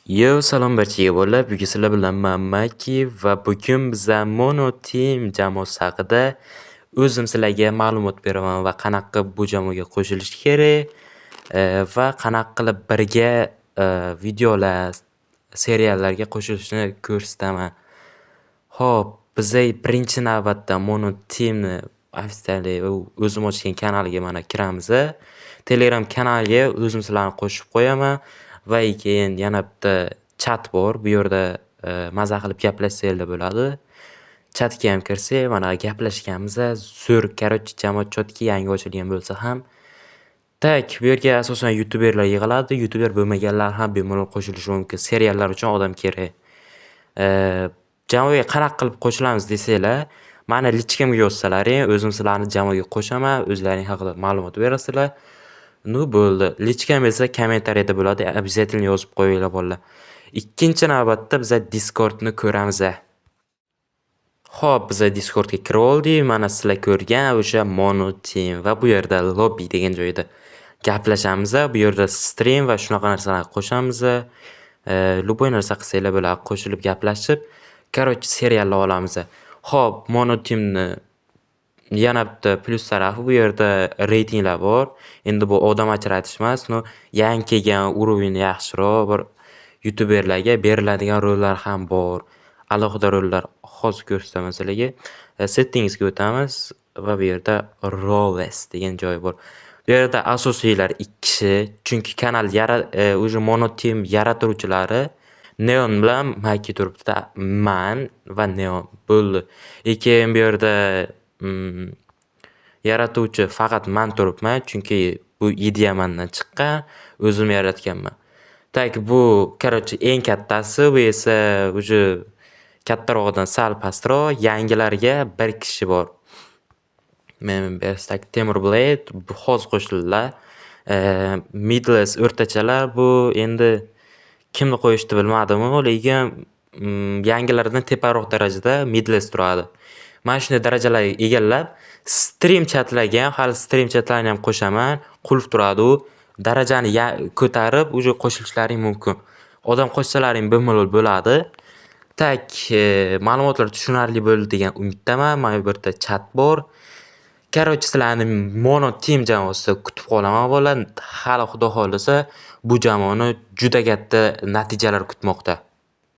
Yo, salom barchaga bolalar. Bugun sizlar bilan men Maki va bugun biza Mono Team jamoasi haqida o'zim sizlarga ma'lumot beraman va qanaqa bu jamoaga qo'shilish kerak va qanaqa qilib birga videolar, seriallarga qo'shilishni ko'rsataman. Xo'p, biza birinchi navbatda Mono Teamni ofitsialiy o'zim ochgan kanaliga mana kiramiz. Telegram kanaliga o'zim sizlarni qo'shib qo'yaman. Va keyin yana bitta chat bor. Bu yerda maza qilib gaplashsanglar bo'ladi. Chatga ham kirsak, mana gaplashganmiz. Zo'r, короче, jamoat chotki yangi ochilgan bo'lsa ham. Tak, bu yerga asosan youtuberlar yig'iladi. Youtuber bo'lmaganlar ham bemalol qo'shilishi mumkin. Seriallar uchun odam kerak. Jamoaga qanaqa qilib qo'shilamiz desanglar, mani lichkamga yozsalaring, o'zim sizlarni jamoaga qo'shaman, o'zlaring haqida ma'lumot berasizlar. Nu bo'ldi. Lichkam esa kommentariyada bo'ladi. Обязательно yozib qo'yinglar bolalar. Ikkinchi navbatda biz Discordni ko'ramiz. Xo'p, biz Discordga kirib oldik. Mana sizlar ko'rgan o'sha Mono Team va bu yerda lobby degan joyda gaplashamiz. Bu yerda stream va shunaqa narsalarni qo'shamiz. Любой narsa qilsanglar bo'ladi, qo'shilib gaplashib, короче, seriallar olamiz. Xo'p, Mono Teamni yana bitta plyus tarafi bu yerda reytinglar bor. Endi bu odam ajratish emas, yangi kelgan уровень yaxshiroq bir youtuberlarga beriladigan rollar ham bor. Alohida rollar hozir ko'rsataman sizlarga. Settingsga o'tamiz va bu yerda roles degan joy bor. Bu yerda asosiylar 2 kishi, chunki kanal o'sha Mono Team yaratuvchilari Neon bilan Maki turibdi. Men va Neon bo'ldi. Lekin bu yerda yaratuvchi faqat men turibman, chunki bu ideya mendan chiqqan, o'zim yaratganman. Tak, bu короче eng kattasi, bu esa o'sha kattarog'idan sal pastroq, yangilarga 1 kishi bor. Men berstak Temur Blade bu hozir qo'shildilar. Midless o'rtachalar bu endi kimni qo'yishni bilmadim, lekin yangilardan teparoq darajada midless turadi. Men shunday darajalarga egallab, stream chatlarga ham, hali stream chatlarni ham qo'shaman, qulf turadi u. Darajani ko'tarib, o'sha qo'shilishlaring mumkin. Odam qo'shsalaring bemalol bo'ladi. Tak, ma'lumotlar tushunarli bo'ldi degan umiddaman. Mana bu yerda chat bor. Короче, sizlarni Mono Team jamoasida kutib qolaman bolalar. Hali xudo xolisa bu jamoani juda katta natijalar kutmoqda.